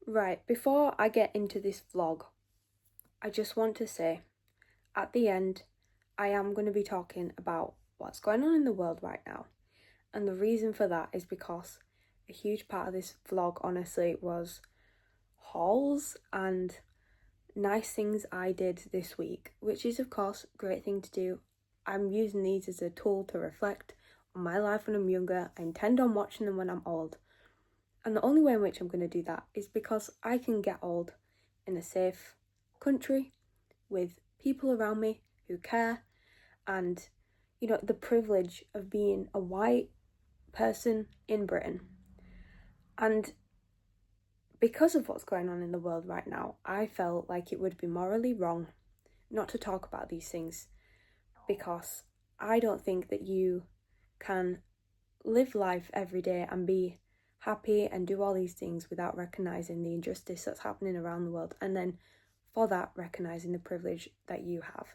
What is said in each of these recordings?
Right, before I get into this vlog, I just want to say, at the end, I am going to be talking about what's going on in the world right now. And the reason for that is because a huge part of this vlog, honestly, was hauls and nice things I did this week, which is, of course, a great thing to do. I'm using these as a tool to reflect on my life when I'm younger. I intend on watching them when I'm old. And the only way in which I'm going to do that is because I can get old in a safe country with people around me who care, and, the privilege of being a white person in Britain. And because of what's going on in the world right now, I felt like it would be morally wrong not to talk about these things, because I don't think that you can live life every day and be happy and do all these things without recognising the injustice that's happening around the world, and then for that recognising the privilege that you have.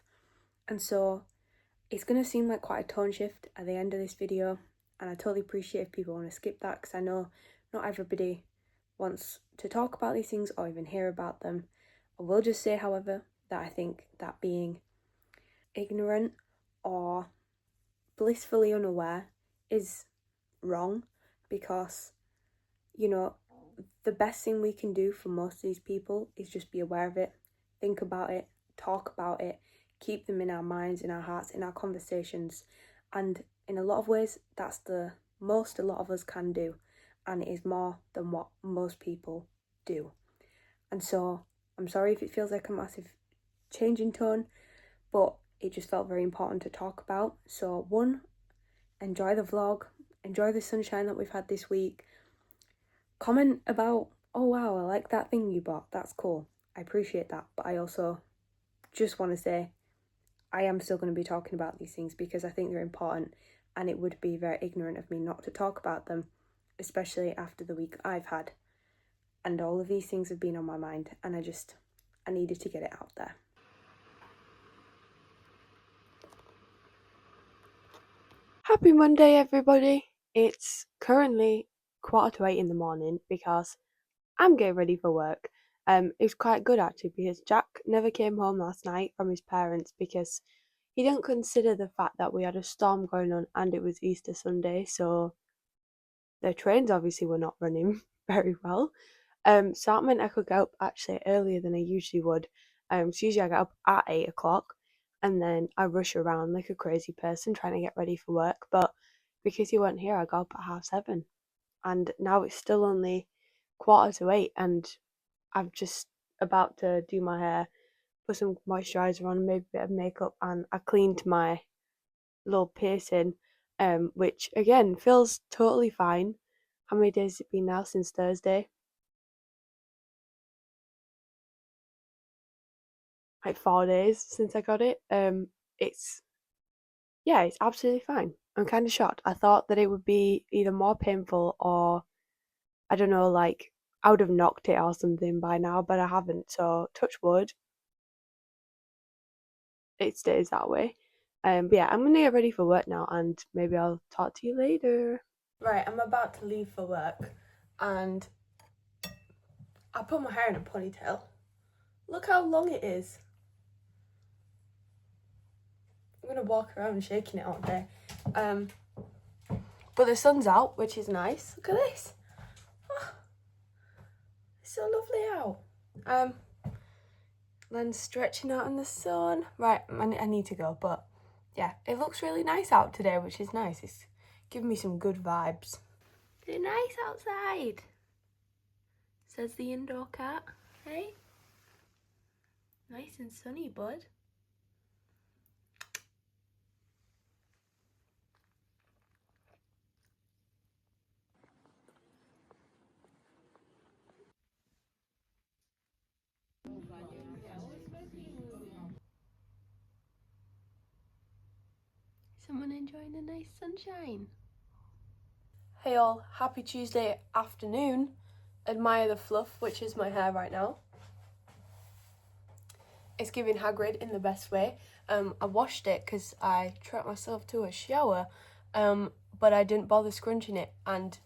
And so it's going to seem like quite a tone shift at the end of this video, and I totally appreciate if people want to skip that, because I know not everybody wants to talk about these things or even hear about them. I will just say, however, that I think that being ignorant or blissfully unaware is wrong, because the best thing we can do for most of these people is just be aware of it, think about it, talk about it, keep them in our minds, in our hearts, in our conversations. And in a lot of ways, that's the most a lot of us can do, and it is more than what most people do. And so I'm sorry if it feels like a massive change in tone, but it just felt very important to talk about. So one, enjoy the vlog, enjoy the sunshine that we've had this week. Comment about, oh wow, I like that thing you bought, that's cool, I appreciate that. But I also just want to say I am still going to be talking about these things because I think they're important, and it would be very ignorant of me not to talk about them, especially after the week I've had. And all of these things have been on my mind, and I needed to get it out there. Happy Monday, everybody. It's currently 7:45 in the morning because I'm getting ready for work. It's quite good actually, because Jack never came home last night from his parents because he didn't consider the fact that we had a storm going on and it was Easter Sunday, so the trains obviously were not running very well. So that meant I could get up actually earlier than I usually would. So usually I get up at 8 o'clock and then I rush around like a crazy person trying to get ready for work. But because he weren't here, I got up at 7:30, and now it's still only 7:45, and I'm just about to do my hair, put some moisturiser on, maybe a bit of makeup, and I cleaned my little piercing, which again feels totally fine. How many days has it been now? Since Thursday? Like 4 days since I got it. It's absolutely fine. I'm kind of shocked. I thought that it would be either more painful or, I don't know, like I would have knocked it or something by now, but I haven't. So touch wood, it stays that way. But yeah, I'm gonna get ready for work now, and maybe I'll talk to you later. Right, I'm about to leave for work, and I put my hair in a ponytail. Look how long it is. I'm gonna walk around shaking it all day. But the sun's out, which is nice. Look at this. Oh, it's so lovely out. Then stretching out in the sun. Right, I need to go, but yeah, it looks really nice out today, which is nice. It's giving me some good vibes. It's nice outside, says the indoor cat. Hey? Nice and sunny, bud. Someone enjoying a nice sunshine. Hey all, happy Tuesday afternoon. Admire the fluff, which is my hair right now. It's giving Hagrid in the best way. I washed it because I treated myself to a shower, but I didn't bother scrunching it, and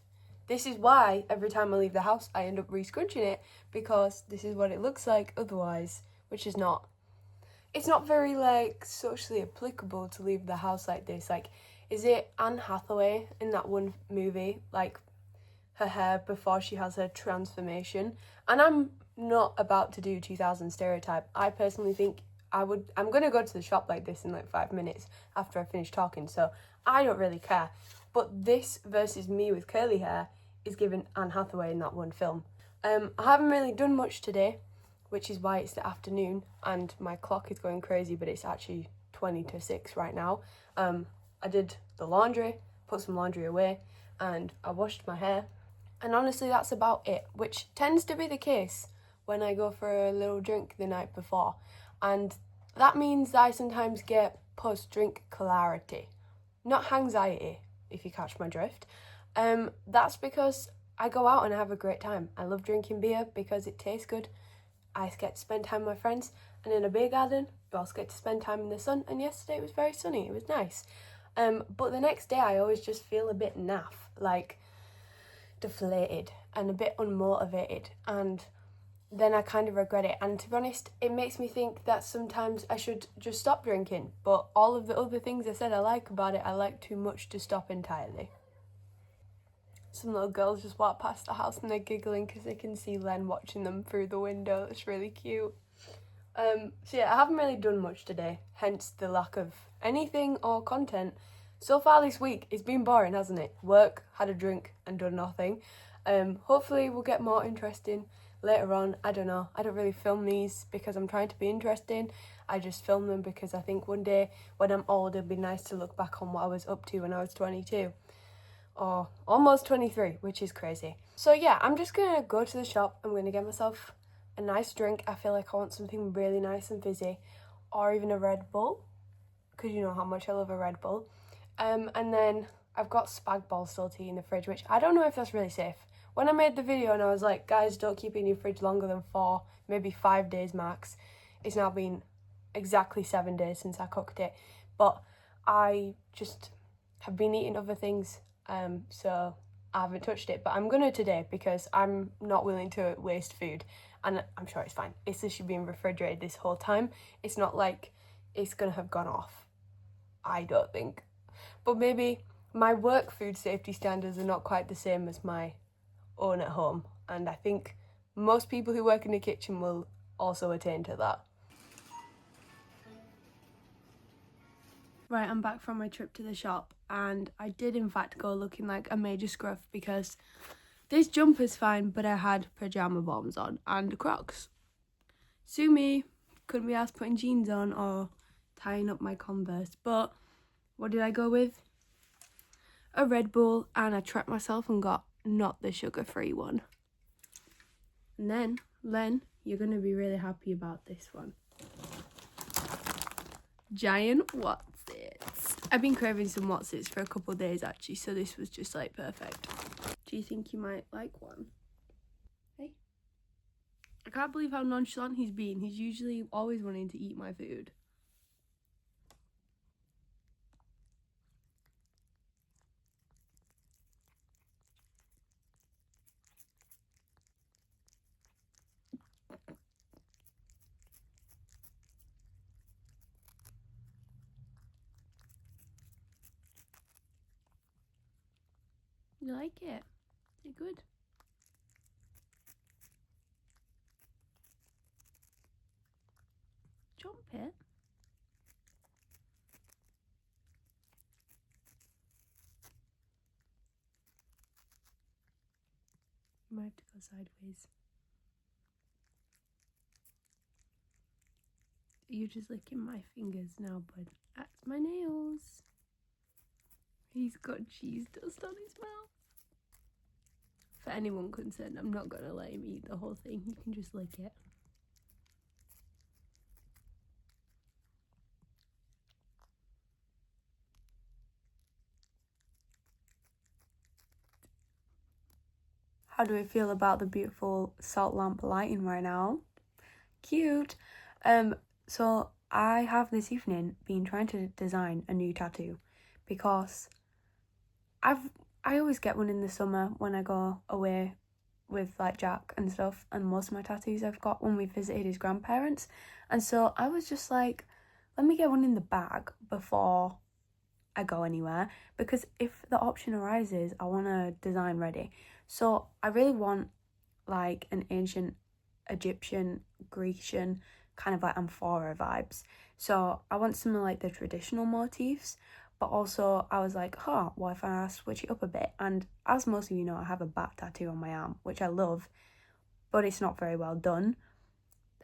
this is why every time I leave the house I end up re-scrunching it, because this is what it looks like otherwise, which is not, it's not very like socially applicable to leave the house like this. Like, is it Anne Hathaway in that one movie, like her hair before she has her transformation? And I'm not about to do 2000 stereotype. I personally think I'm gonna go to the shop like this in like 5 minutes after I finish talking, so I don't really care. But this versus me with curly hair is given Anne Hathaway in that one film. I haven't really done much today, which is why it's the afternoon and my clock is going crazy, but it's actually 20 to 6 right now. I did the laundry, put some laundry away, and I washed my hair. And honestly, that's about it, which tends to be the case when I go for a little drink the night before. And that means that I sometimes get post-drink clarity, not anxiety, if you catch my drift. That's because I go out and I have a great time. I love drinking beer because it tastes good. I get to spend time with my friends, and in a beer garden, you also get to spend time in the sun, and yesterday it was very sunny, it was nice. But the next day I always just feel a bit naff, like deflated and a bit unmotivated, and then I kind of regret it. And to be honest, it makes me think that sometimes I should just stop drinking, but all of the other things I said I like about it, I like too much to stop entirely. Some little girls just walk past the house and they're giggling because they can see Len watching them through the window. It's really cute. So yeah, I haven't really done much today, hence the lack of anything or content. So far this week, it's been boring, hasn't it? Work, had a drink, and done nothing. Hopefully we'll get more interesting later on. I don't know. I don't really film these because I'm trying to be interesting. I just film them because I think one day when I'm old, it'd be nice to look back on what I was up to when I was 22. Or almost 23, which is crazy. So yeah, I'm just gonna go to the shop. I'm gonna get myself a nice drink. I feel like I want something really nice and fizzy, or even a Red Bull, because you know how much I love a Red Bull. And then I've got spag bol still tea in the fridge, which I don't know if that's really safe. When I made the video and I was like, guys, don't keep it in your fridge longer than 4, maybe 5 days max. It's now been exactly 7 days since I cooked it, but I just have been eating other things, so I haven't touched it. But I'm gonna today because I'm not willing to waste food, and I'm sure it's fine. It's literally been refrigerated this whole time. It's not like it's gonna have gone off, I don't think. But maybe my work food safety standards are not quite the same as my own at home, and I think most people who work in the kitchen will also attain to that. Right, I'm back from my trip to the shop, and I did in fact go looking like a major scruff because this jumper's fine, but I had pyjama bottoms on and Crocs. Sue me, couldn't be asked putting jeans on or tying up my Converse. But what did I go with? A Red Bull, and I trapped myself and got not the sugar-free one. And then, Len, you're going to be really happy about this one. Giant Watsits. I've been craving some Watsits for a couple of days actually, so this was just like perfect. Do you think you might like one? Hey? I can't believe how nonchalant he's been. He's usually always wanting to eat my food. You like it? Is it good? Jump it. You might have to go sideways. You're just licking my fingers now, bud. That's my nails. He's got cheese dust on his mouth. For anyone concerned, I'm not gonna let him eat the whole thing. He can just lick it. How do I feel about the beautiful salt lamp lighting right now? Cute. So I have this evening been trying to design a new tattoo because I've I always get one in the summer when I go away with like Jack and stuff, and most of my tattoos I've got when we visited his grandparents. And so I was just like, let me get one in the bag before I go anywhere, because if the option arises, I want a design ready. So I really want like an ancient Egyptian, Grecian, kind of like amphora vibes. So I want some of like the traditional motifs, but also I was like, oh, what if I switch it up a bit? And as most of you know, I have a bat tattoo on my arm, which I love, but it's not very well done.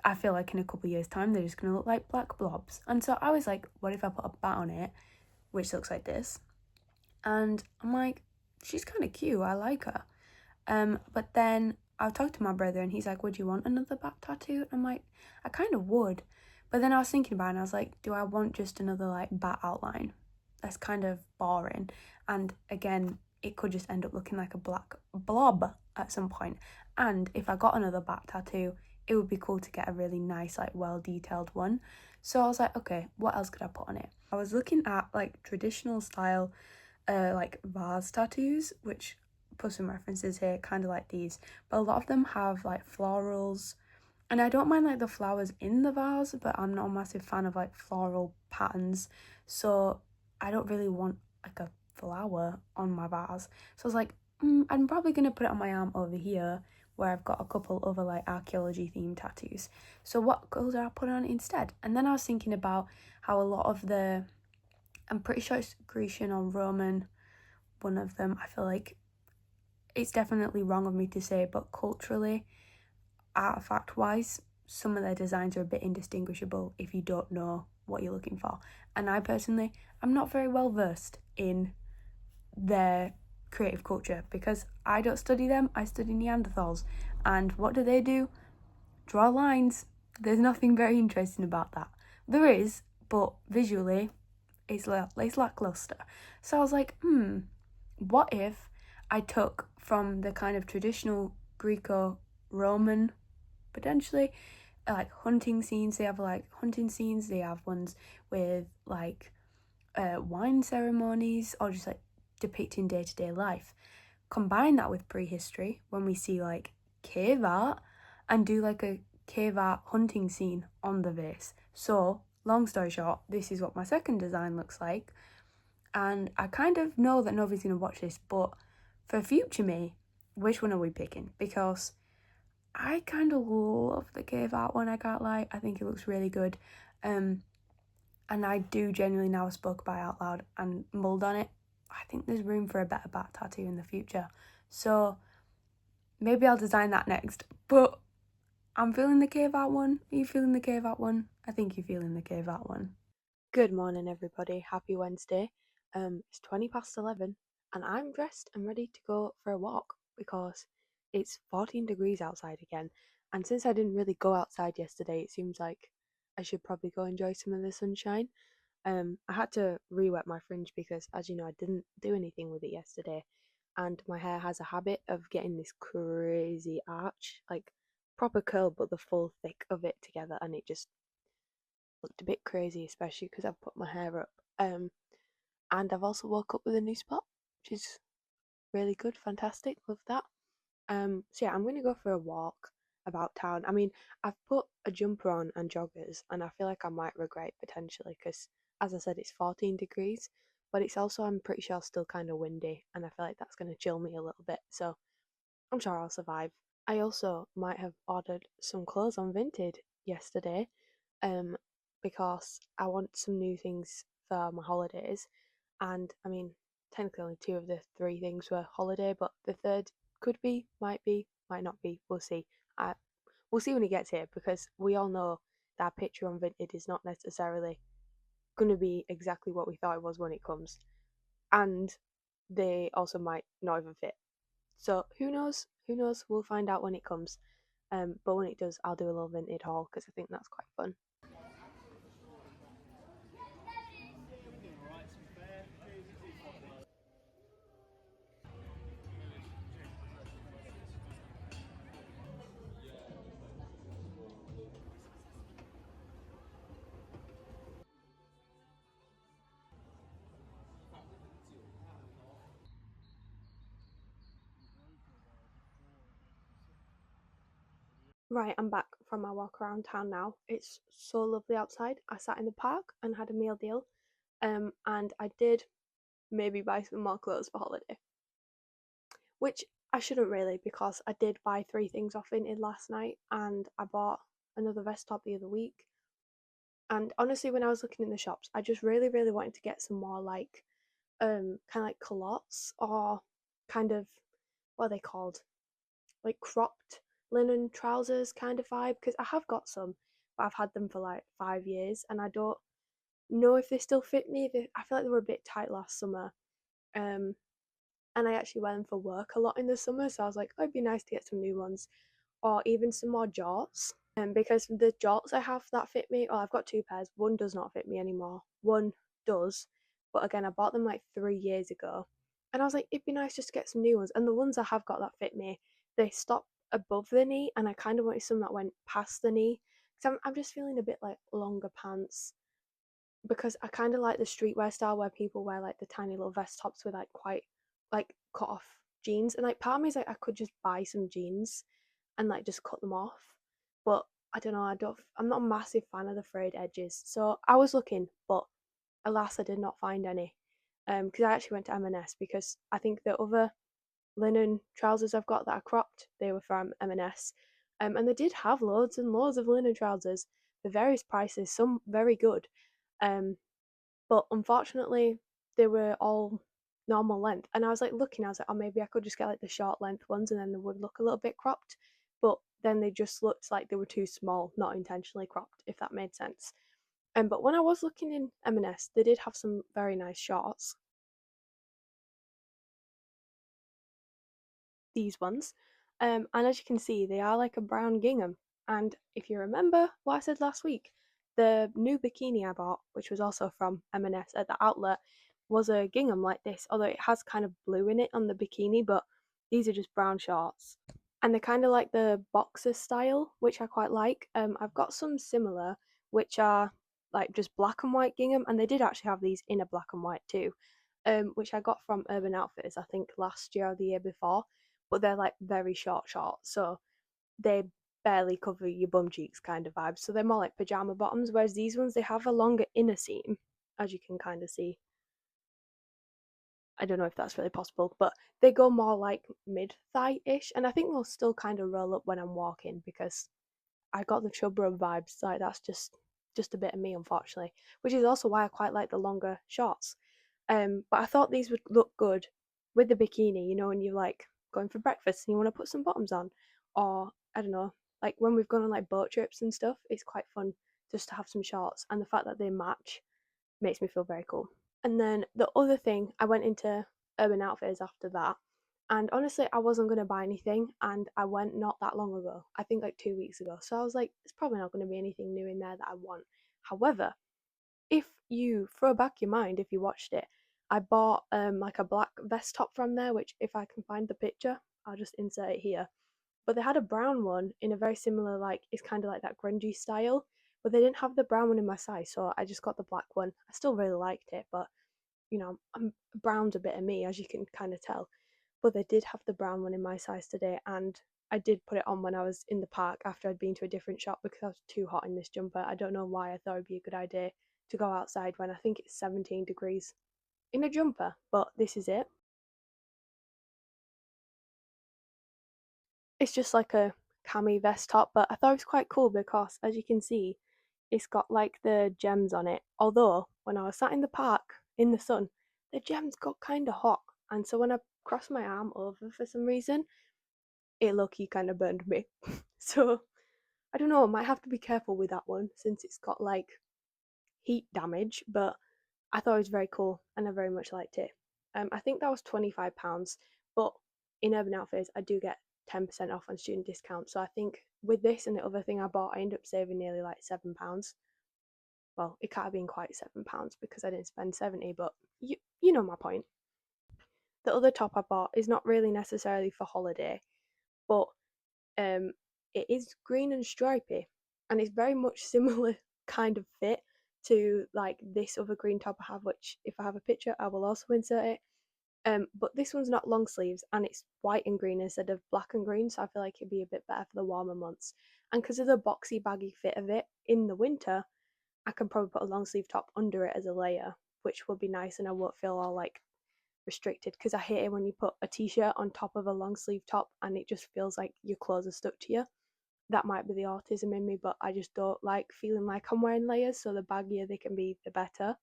I feel like in a couple of years' time, they're just going to look like black blobs. And so I was like, what if I put a bat on it, which looks like this? And I'm like, she's kind of cute. I like her. But then I talked to my brother and he's like, would you want another bat tattoo? I'm like, I kind of would. But then I was thinking about it and I was like, do I want just another like bat outline? That's kind of boring. And again, it could just end up looking like a black blob at some point. And if I got another bat tattoo, it would be cool to get a really nice, like well detailed one. So I was like, okay, what else could I put on it? I was looking at like traditional style like vase tattoos, which put some references here, kind of like these, but a lot of them have like florals, and I don't mind like the flowers in the vase, but I'm not a massive fan of like floral patterns, so I don't really want like a flower on my vase. So I was like, I'm probably gonna put it on my arm over here where I've got a couple other like archaeology themed tattoos. So what colours did I put on instead? And then I was thinking about how a lot of the, I'm pretty sure it's Grecian or Roman, one of them, I feel like it's definitely wrong of me to say, but culturally, artifact wise, some of their designs are a bit indistinguishable if you don't know what you're looking for. And I personally, I'm not very well versed in their creative culture because I don't study them, I study Neanderthals. And what do? Draw lines. There's nothing very interesting about that. There is, but visually, it's lackluster. So I was like, what if I took from the kind of traditional Greco-Roman, potentially, like hunting scenes. They have like hunting scenes. They have ones with like wine ceremonies or just like depicting day-to-day life. Combine that with prehistory when we see like cave art and do like a cave art hunting scene on the vase. So, long story short, this is what my second design looks like. And I kind of know that nobody's going to watch this, but for future me, which one are we picking? Because I kind of love the cave art one, I can't lie. I think it looks really good. And I do genuinely now spoke by out loud and mulled on it. I think there's room for a better bat tattoo in the future. So maybe I'll design that next. But I'm feeling the cave art one. Are you feeling the cave art one? I think you're feeling the cave art one. Good morning, everybody. Happy Wednesday. It's 11:20 and I'm dressed and ready to go for a walk because it's 14 degrees outside again. And since I didn't really go outside yesterday, it seems like I should probably go enjoy some of the sunshine. I had to re-wet my fringe because, as you know, I didn't do anything with it yesterday, and my hair has a habit of getting this crazy arch, like proper curl, but the full thick of it together, and it just looked a bit crazy, especially because I've put my hair up. And I've also woke up with a new spot, which is really good, fantastic, love that. So yeah, I'm gonna go for a walk about town. I mean, I've put a jumper on and joggers, and I feel like I might regret it potentially because, as I said, it's 14 degrees, but it's also, I'm pretty sure, still kind of windy, and I feel like that's gonna chill me a little bit. So I'm sure I'll survive. I also might have ordered some clothes on Vinted yesterday, um, because I want some new things for my holidays. And I mean, technically only two of the three things were holiday, but the third could be, might not be. We'll see. We'll see when it gets here because we all know that picture on Vinted is not necessarily going to be exactly what we thought it was when it comes, and they also might not even fit. So who knows? Who knows? We'll find out when it comes. But when it does, I'll do a little Vinted haul because I think that's quite fun. Right, I'm back from my walk around town now. It's so lovely outside. I sat in the park and had a meal deal. And I did maybe buy some more clothes for holiday, which I shouldn't really because I did buy three things off Vinted last night and I bought another vest top the other week. And honestly, when I was looking in the shops, I just really, really wanted to get some more like kind of like culottes or kind of what are they called? Like cropped linen trousers kind of vibe because I have got some, but I've had them for like 5 years and I don't know if they still fit me. I feel like they were a bit tight last summer. Um, and I actually wear them for work a lot in the summer, so I was like, oh, it'd be nice to get some new ones or even some more jorts. Because the jorts I have that fit me, oh, I've got two pairs. One does not fit me anymore. One does, but again, I bought them like 3 years ago, and I was like, it'd be nice just to get some new ones. And the ones I have got that fit me, they stop above the knee, and I kind of wanted some that went past the knee. Because I'm just feeling a bit like longer pants because I kind of like the streetwear style where people wear like the tiny little vest tops with like quite like cut off jeans. And like part of me is like I could just buy some jeans and like just cut them off, but I don't know. I'm not a massive fan of the frayed edges, so I was looking, but alas, I did not find any. Because I actually went to M&S because I think the other linen trousers I've got that are cropped, they were from M&S, and they did have loads and loads of linen trousers for various prices, some very good, um, but unfortunately they were all normal length. And I was like looking, I was like, oh, maybe I could just get like the short length ones and then they would look a little bit cropped. But then they just looked like they were too small, not intentionally cropped, if that made sense. But when I was looking in M&S, they did have some very nice shorts. These ones. And as you can see, they are like a brown gingham. And if you remember what I said last week, the new bikini I bought, which was also from M&S at the outlet, was a gingham like this, although it has kind of blue in it on the bikini, but these are just brown shorts. And they're kind of like the boxer style, which I quite like. I've got some similar, which are like just black and white gingham, and they did actually have these in a black and white too, which I got from Urban Outfitters, I think last year or the year before, but they're like very short shorts, so they barely cover your bum cheeks kind of vibes. So they're more like pajama bottoms, whereas these ones they have a longer inner seam, as you can kind of see. I don't know if that's really possible, but they go more like mid thigh ish, and I think they'll still kind of roll up when I'm walking because I got the chub rub vibes. Like that's just a bit of me, unfortunately, which is also why I quite like the longer shorts. But I thought these would look good with the bikini, when you're like going for breakfast and you want to put some bottoms on, or I don't know, like when we've gone on like boat trips and stuff, it's quite fun just to have some shorts, and the fact that they match makes me feel very cool. And then the other thing, I went into Urban Outfitters after that, and honestly, I wasn't going to buy anything, and I went not that long ago, I think like 2 weeks ago. So I was like, it's probably not going to be anything new in there that I want. However, if you throw back your mind, if you watched it, I bought like a black vest top from there, which if I can find the picture, I'll just insert it here. But they had a brown one in a very similar, like it's kind of like that grungy style, but they didn't have the brown one in my size, so I just got the black one. I still really liked it, but I'm brown's a bit of me, as you can kind of tell. But they did have the brown one in my size today, and I did put it on when I was in the park after I'd been to a different shop because I was too hot in this jumper. I don't know why I thought it'd be a good idea to go outside when I think it's 17 degrees in a jumper, but this is it. It's just like a cami vest top, but I thought it was quite cool because, as you can see, it's got like the gems on it. Although, when I was sat in the park in the sun, the gems got kind of hot, and so when I crossed my arm over for some reason, it low-key kind of burned me. So, I don't know, I might have to be careful with that one since it's got like heat damage, but I thought it was very cool and I very much liked it. I think that was £25, but in Urban Outfitters, I do get 10% off on student discount. So I think with this and the other thing I bought, I ended up saving nearly like £7. Well, it can't have been quite £7 because I didn't spend 70, but you know my point. The other top I bought is not really necessarily for holiday, but um, it is green and stripy, and it's very much similar kind of fit to like this other green top I have, which if I have a picture, I will also insert it. But this one's not long sleeves and it's white and green instead of black and green, so I feel like it'd be a bit better for the warmer months. And because of the boxy baggy fit of it in the winter, I can probably put a long sleeve top under it as a layer, which will be nice and I won't feel all like restricted, because I hate it when you put a t-shirt on top of a long sleeve top and it just feels like your clothes are stuck to you. That might be the autism in me, but I just don't like feeling like I'm wearing layers, so the baggier they can be, the better.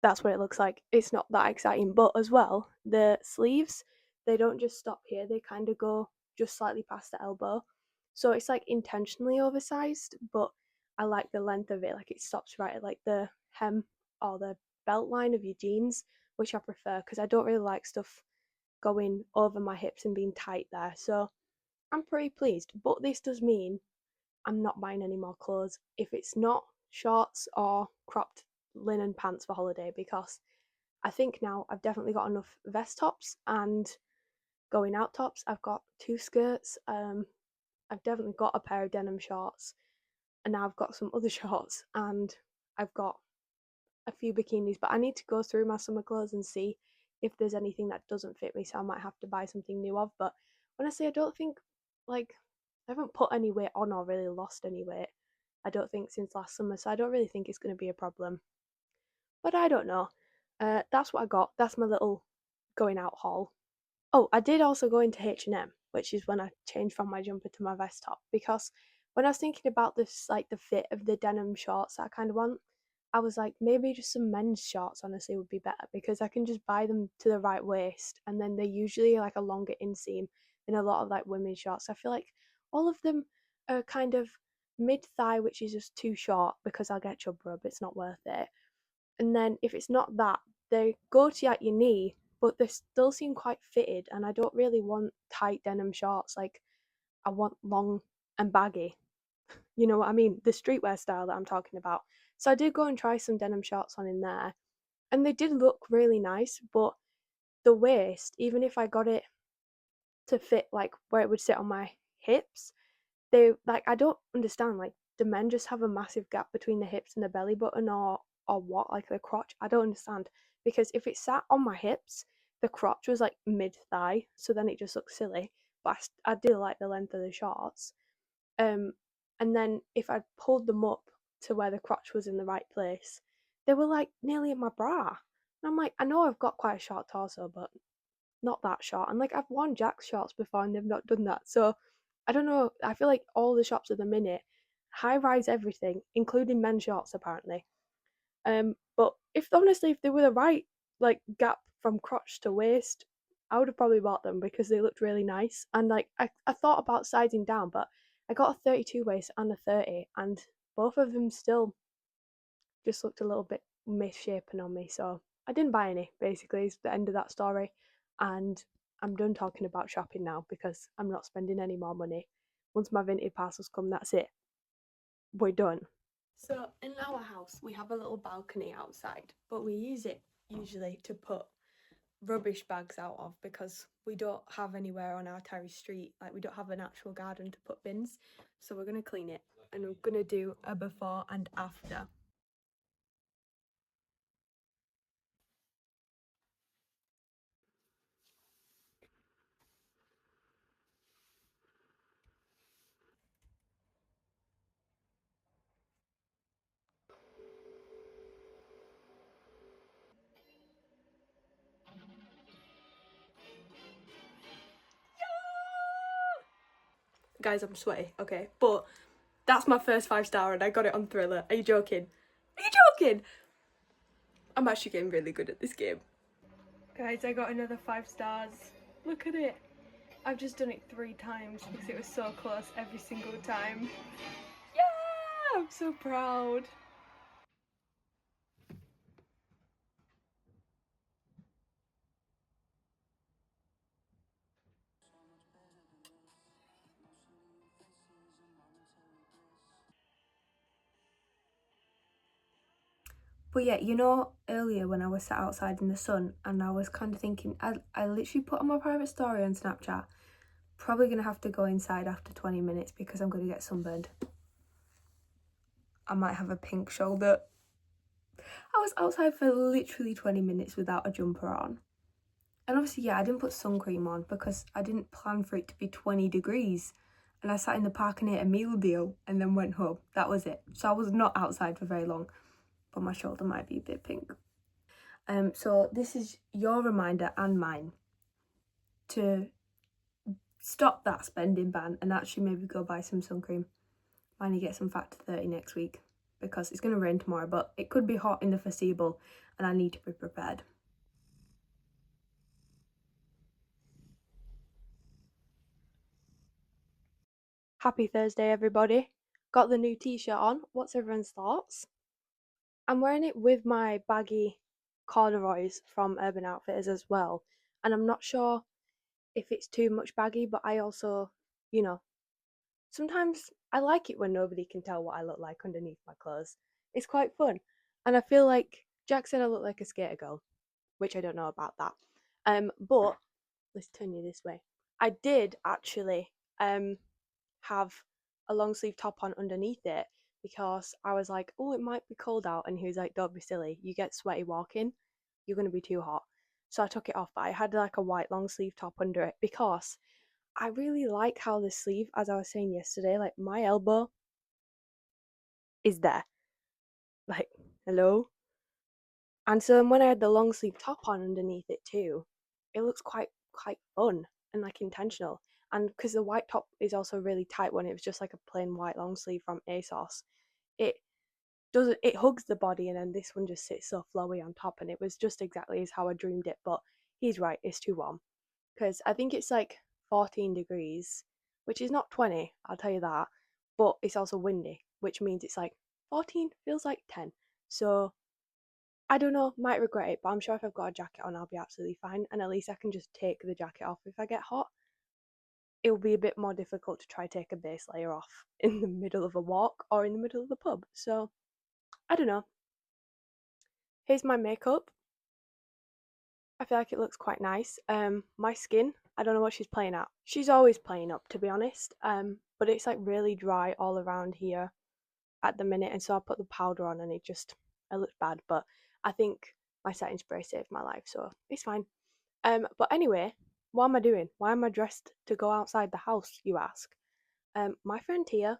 That's what it looks like. It's not that exciting, but as well, the sleeves, they don't just stop here, they kind of go just slightly past the elbow. So it's like intentionally oversized, but I like the length of it. Like it stops right at like the hem or the belt line of your jeans, which I prefer because I don't really like stuff going over my hips and being tight there. So I'm pretty pleased. But this does mean I'm not buying any more clothes if it's not shorts or cropped linen pants for holiday, because I think now I've definitely got enough vest tops and going out tops. I've got two skirts. I've definitely got a pair of denim shorts, and now I've got some other shorts, and I've got a few bikinis. But I need to go through my summer clothes and see if there's anything that doesn't fit me. So I might have to buy something new of. But honestly, I don't think like I haven't put any weight on or really lost any weight. I don't think since last summer, so I don't really think it's going to be a problem. But I don't know. That's what I got. That's my little going out haul. Oh, I did also go into H&M, which is when I changed from my jumper to my vest top, because when I was thinking about this, like the fit of the denim shorts that I kind of want, I was like, maybe just some men's shorts honestly would be better, because I can just buy them to the right waist and then they're usually like a longer inseam than a lot of like women's shorts. I feel like all of them are kind of mid thigh, which is just too short because I'll get chub rub. It's not worth it. And then if it's not that, they go to you at your knee, but they still seem quite fitted. And I don't really want tight denim shorts. Like I want long and baggy. You know what I mean? The streetwear style that I'm talking about. So I did go and try some denim shorts on in there, and they did look really nice. But the waist, even if I got it to fit like where it would sit on my hips, they like I don't understand, like do men just have a massive gap between the hips and the belly button, or what, like the crotch? I don't understand, because if it sat on my hips, the crotch was like mid thigh, so then it just looks silly. But I do like the length of the shorts. um and then if I pulled them up to where the crotch was in the right place, they were like nearly in my bra, and I'm like, I know I've got quite a short torso, but not that short. And like I've worn Jack's shorts before and they've not done that. So I don't know. I feel like all the shops at the minute high rise everything, including men's shorts apparently. But if honestly, if they were the right like gap from crotch to waist, I would have probably bought them because they looked really nice. And like I thought about sizing down, but I got a 32 waist and a 30, and both of them still just looked a little bit misshapen on me. So I didn't buy any, basically, is the end of that story. And I'm done talking about shopping now because I'm not spending any more money. Once my vintage parcels come, that's it. We're done. So in our house, we have a little balcony outside, but we use it usually to put rubbish bags out of because we don't have anywhere on our terrace street. Like we don't have an actual garden to put bins. So we're going to clean it and we're going to do a before and after. Guys, I'm sweaty, okay, but that's my first 5-star and I got it on Thriller. Are you joking? Are you joking? I'm actually getting really good at this game. Guys, I got another 5 stars. Look at it. I've just done it 3 times because it was so close every single time. Yeah, I'm so proud. But yeah, you know, earlier when I was sat outside in the sun and I was kind of thinking, I literally put on my private story on Snapchat, probably going to have to go inside after 20 minutes because I'm going to get sunburned. I might have a pink shoulder. I was outside for literally 20 minutes without a jumper on. And obviously, yeah, I didn't put sun cream on because I didn't plan for it to be 20 degrees. And I sat in the park and ate a meal deal and then went home. That was it. So I was not outside for very long, but my shoulder might be a bit pink. So this is your reminder and mine to stop that spending ban and actually maybe go buy some sun cream. Finally get some Factor 30 next week because it's going to rain tomorrow, but it could be hot in the foreseeable and I need to be prepared. Happy Thursday, everybody. Got the new t-shirt on. What's everyone's thoughts? I'm wearing it with my baggy corduroys from Urban Outfitters as well. And I'm not sure if it's too much baggy, but I also, sometimes I like it when nobody can tell what I look like underneath my clothes. It's quite fun. And I feel like Jack said I look like a skater girl, which I don't know about that. But let's turn you this way. I did actually have a long sleeve top on underneath it because I was like, oh, it might be cold out. And he was like, don't be silly. You get sweaty walking, you're going to be too hot. So I took it off, but I had like a white long sleeve top under it because I really like how the sleeve, as I was saying yesterday, like my elbow is there. Like, hello? And so when I had the long sleeve top on underneath it too, it looks quite fun and like intentional. And because the white top is also really tight when it was just like a plain white long sleeve from ASOS, it it hugs the body, and then this one just sits so flowy on top, and it was just exactly as how I dreamed it. But he's right, it's too warm because I think it's like 14 degrees, which is not 20, I'll tell you that. But it's also windy, which means it's like 14 feels like 10. So I don't know, might regret it, but I'm sure if I've got a jacket on, I'll be absolutely fine. And at least I can just take the jacket off if I get hot. It will be a bit more difficult to try take a base layer off in the middle of a walk or in the middle of the pub. So I don't know. Here's my makeup. I feel like it looks quite nice. My skin, I don't know what she's playing at. She's always playing up, to be honest. But it's like really dry all around here at the minute, and so I put the powder on, and it looks bad. But I think my setting spray saved my life, so it's fine. But anyway, what am I doing? Why am I dressed to go outside the house? You ask. My friend Tia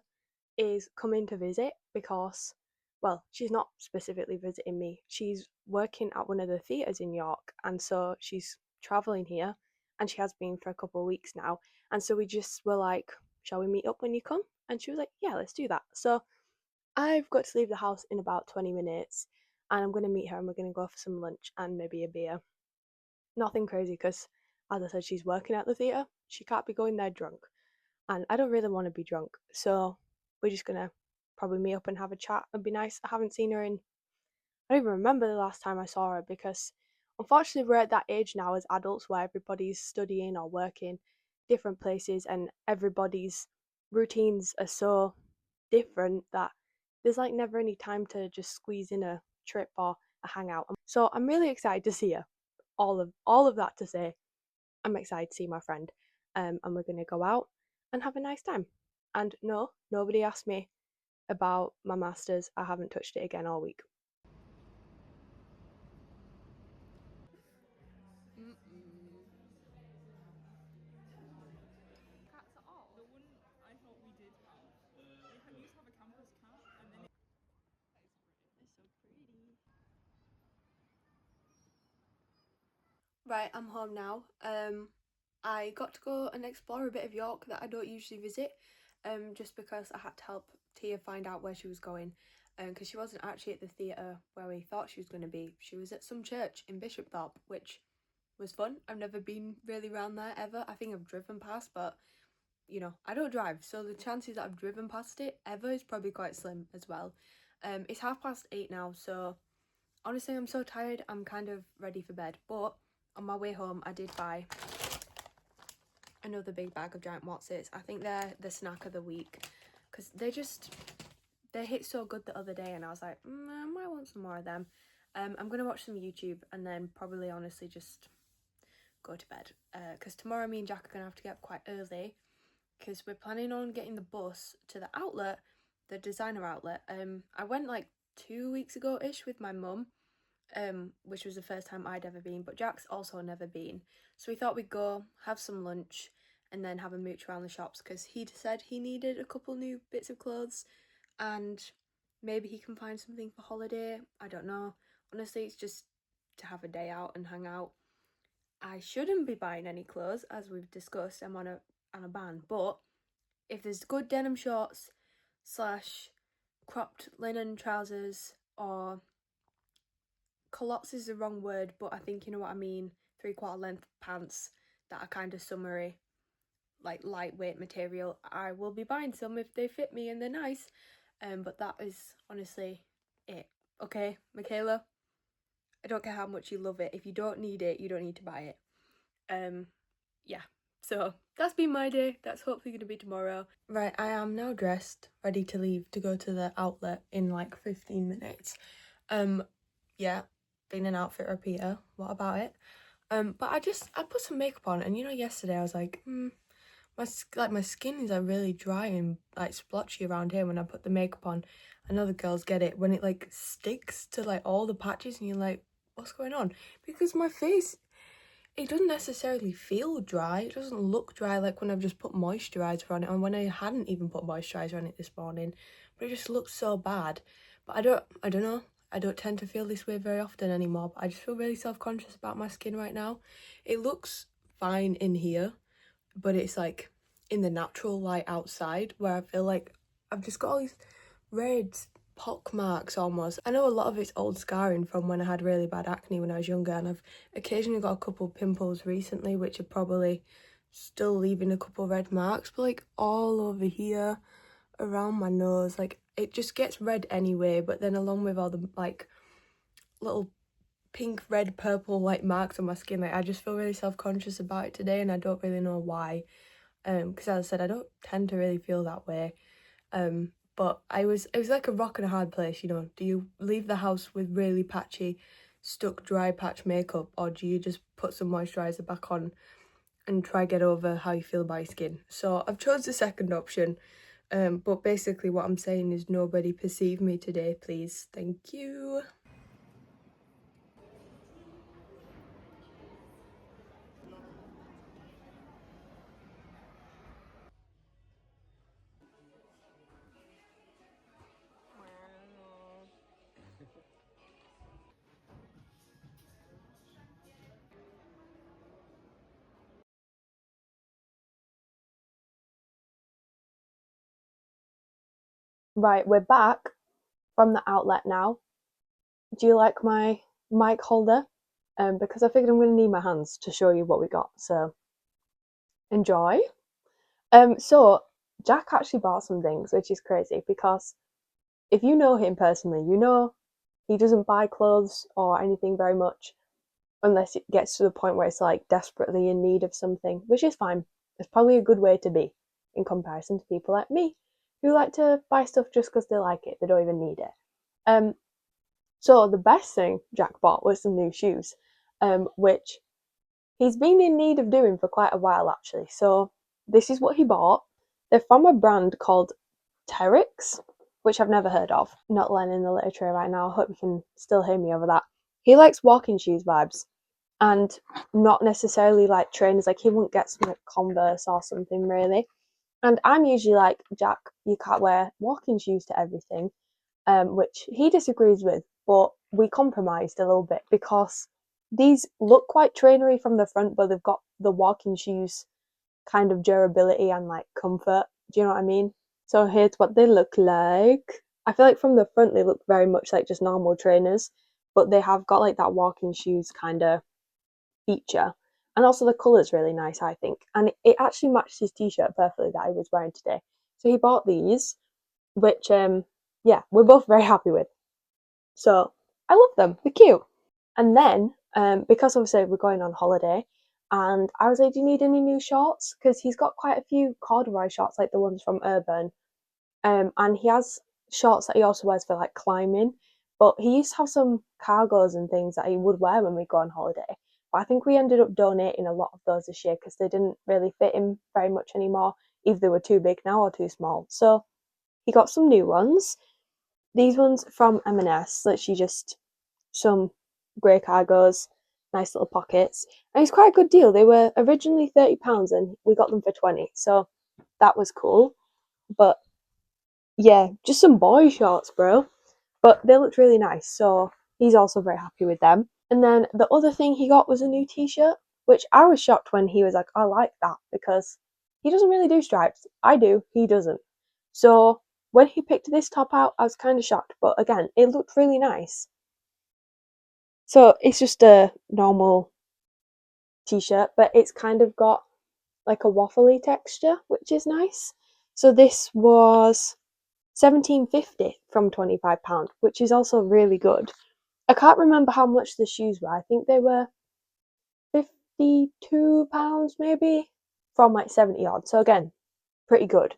is coming to visit because, well, she's not specifically visiting me. She's working at one of the theatres in York, and so she's travelling here, and she has been for a couple of weeks now. And so we just were like, shall we meet up when you come? And she was like, yeah, let's do that. So I've got to leave the house in about 20 minutes, and I'm going to meet her, and we're going to go for some lunch and maybe a beer. Nothing crazy because, as I said, she's working at the theatre. She can't be going there drunk, and I don't really want to be drunk. So we're just gonna probably meet up and have a chat and be nice. I haven't seen her in, I don't even remember the last time I saw her because unfortunately we're at that age now as adults where everybody's studying or working different places and everybody's routines are so different that there's like never any time to just squeeze in a trip or a hangout. So I'm really excited to see her. All of that to say, I'm excited to see my friend, and we're gonna go out and have a nice time. And no, nobody asked me about my masters. I haven't touched it again all week. Right, I'm home now. I got to go and explore a bit of York that I don't usually visit, just because I had to help Tia find out where she was going, because she wasn't actually at the theatre where we thought she was going to be. She was at some church in Bishopthorpe, which was fun. I've never been really around there ever. I think I've driven past, but I don't drive, so the chances that I've driven past it ever is probably quite slim as well. It's 8:30 now, so honestly, I'm so tired. I'm kind of ready for bed, but on my way home, I did buy another big bag of giant Wotsits. I think they're the snack of the week because they hit so good the other day, and I was like, I might want some more of them. I'm gonna watch some YouTube and then probably honestly just go to bed because tomorrow me and Jack are gonna have to get up quite early because we're planning on getting the bus to the outlet, the designer outlet. I went like 2 weeks ago-ish with my mum, which was the first time I'd ever been, but Jack's also never been. So we thought we'd go have some lunch and then have a mooch around the shops because he'd said he needed a couple new bits of clothes and maybe he can find something for holiday. I don't know. Honestly, it's just to have a day out and hang out. I shouldn't be buying any clothes, as we've discussed. I'm on a ban, but if there's good denim shorts slash cropped linen trousers or culottes is the wrong word, but I think you know what I mean, 3/4 length pants that are kind of summery, like lightweight material, I will be buying some if they fit me and they're nice. But that is honestly it. Okay, Michaela? I don't care how much you love it. If you don't need it, you don't need to buy it. Yeah. So that's been my day. That's hopefully going to be tomorrow. Right, I am now dressed, ready to leave to go to the outlet in like 15 minutes. Yeah, being an outfit repeater. What about it? But I put some makeup on, and you know, yesterday I was like, my skin is like really dry and like splotchy around here when I put the makeup on. I know the girls get it when it like sticks to like all the patches, and you're like, what's going on? Because my face, it doesn't necessarily feel dry. It doesn't look dry like when I've just put moisturiser on it, and when I hadn't even put moisturiser on it this morning. But it just looks so bad. But I don't know. I don't tend to feel this way very often anymore. But I just feel really self-conscious about my skin right now. It looks fine in here, but it's like in the natural light outside where I feel like I've just got all these red pock marks almost. I know a lot of it's old scarring from when I had really bad acne when I was younger, and I've occasionally got a couple pimples recently which are probably still leaving a couple red marks, but like all over here around my nose, like it just gets red anyway, but then along with all the like little pink, red, purple like marks on my skin, like I just feel really self-conscious about it today, and I don't really know why. Because as I said, I don't tend to really feel that way. But it was like a rock and a hard place, you know. Do you leave the house with really patchy, stuck dry patch makeup, or do you just put some moisturiser back on and try get over how you feel about your skin? So I've chose the second option. But basically what I'm saying is nobody perceive me today, please. Thank you. Right, we're back from the outlet now. Do you like my mic holder? Because I figured I'm going to need my hands to show you what we got. So enjoy. So Jack actually bought some things, which is crazy because if you know him personally, you know he doesn't buy clothes or anything very much unless it gets to the point where it's like desperately in need of something, which is fine. It's probably a good way to be in comparison to people like me who like to buy stuff just because they like it. They don't even need it. Um, so the best thing Jack bought was some new shoes, which he's been in need of doing for quite a while actually. So this is what he bought. They're from a brand called Terix, which I've never heard of. Not learning the literature right now. I hope you can still hear me over that. He likes walking shoes vibes, and not necessarily like trainers. Like he wouldn't get some like Converse or something really. And I'm usually like, Jack, you can't wear walking shoes to everything, which he disagrees with. But we compromised a little bit because these look quite trainery from the front, but they've got the walking shoes kind of durability and like comfort. Do you know what I mean? So here's what they look like. I feel like from the front they look very much like just normal trainers, but they have got like that walking shoes kind of feature. And also the colour's really nice, I think. And it actually matched his t-shirt perfectly that he was wearing today. So he bought these, which yeah, we're both very happy with. So I love them. They're cute. And then, because obviously we're going on holiday, and I was like, "Do you need any new shorts?" Because he's got quite a few corduroy shorts, like the ones from Urban, and he has shorts that he also wears for like climbing. But he used to have some cargos and things that he would wear when we go on holiday. But I think we ended up donating a lot of those this year because they didn't really fit him very much anymore. Either they were too big now or too small. So he got some new ones. These ones from M&S, literally just some grey cargos, nice little pockets. And it's quite a good deal. They were originally £30 and we got them for 20, so that was cool. But yeah, just some boy shorts, bro. But they looked really nice, so he's also very happy with them. And then the other thing he got was a new t-shirt, which I was shocked when he was like, I like that, because he doesn't really do stripes. I do, he doesn't. So when he picked this top out, I was kind of shocked, but again, it looked really nice. So it's just a normal t-shirt, but it's kind of got like a waffly texture, which is nice. So this was £17.50 from £25, which is also really good. I can't remember how much the shoes were. I think they were £52 maybe from like 70 odd. So again, pretty good.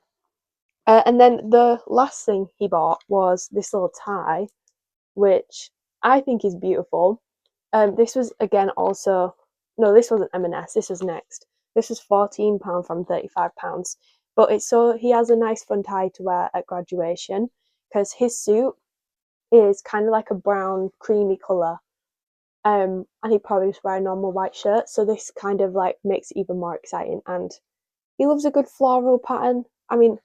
And then the last thing he bought was this little tie, which I think is beautiful. This was again also no, this wasn't M&S. This was Next. This was £14 from £35, but it's so he has a nice fun tie to wear at graduation because his suit is kind of like a brown creamy colour, and he'd probably just wear a normal white shirt. So this kind of like makes it even more exciting. And he loves a good floral pattern. I mean,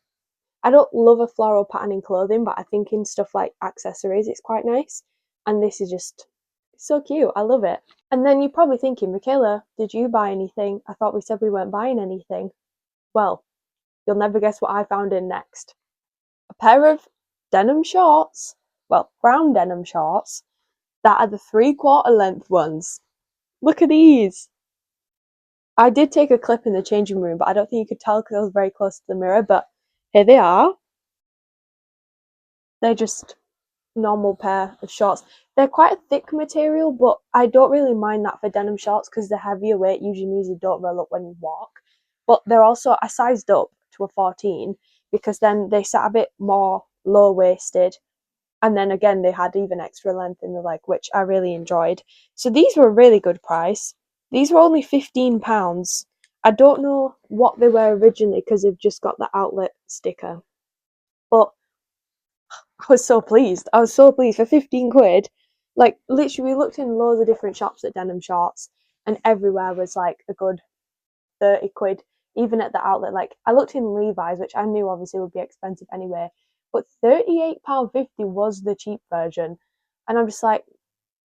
I don't love a floral pattern in clothing, but I think in stuff like accessories, it's quite nice. And this is just so cute. I love it. And then you're probably thinking, Michaela, did you buy anything? I thought we said we weren't buying anything. Well, you'll never guess what I found in next. A pair of denim shorts, well, brown denim shorts, that are the 3/4 length ones. Look at these. I did take a clip in the changing room, but I don't think you could tell because I was very close to the mirror, but here they are. They're just normal pair of shorts. They're quite a thick material, but I don't really mind that for denim shorts because the heavier weight usually means they don't roll up when you walk. But they're also, I sized up to a 14 because then they sat a bit more low waisted. And then again, they had even extra length in the leg, which I really enjoyed. So these were a really good price. These were only £15. I don't know what they were originally because they've just got the outlet sticker. But I was so pleased. I was so pleased for 15 quid. Like, literally, we looked in loads of different shops at denim shorts, and everywhere was like a good 30 quid, even at the outlet. Like, I looked in Levi's, which I knew obviously would be expensive anyway, but £38.50 was the cheap version. And I'm just like,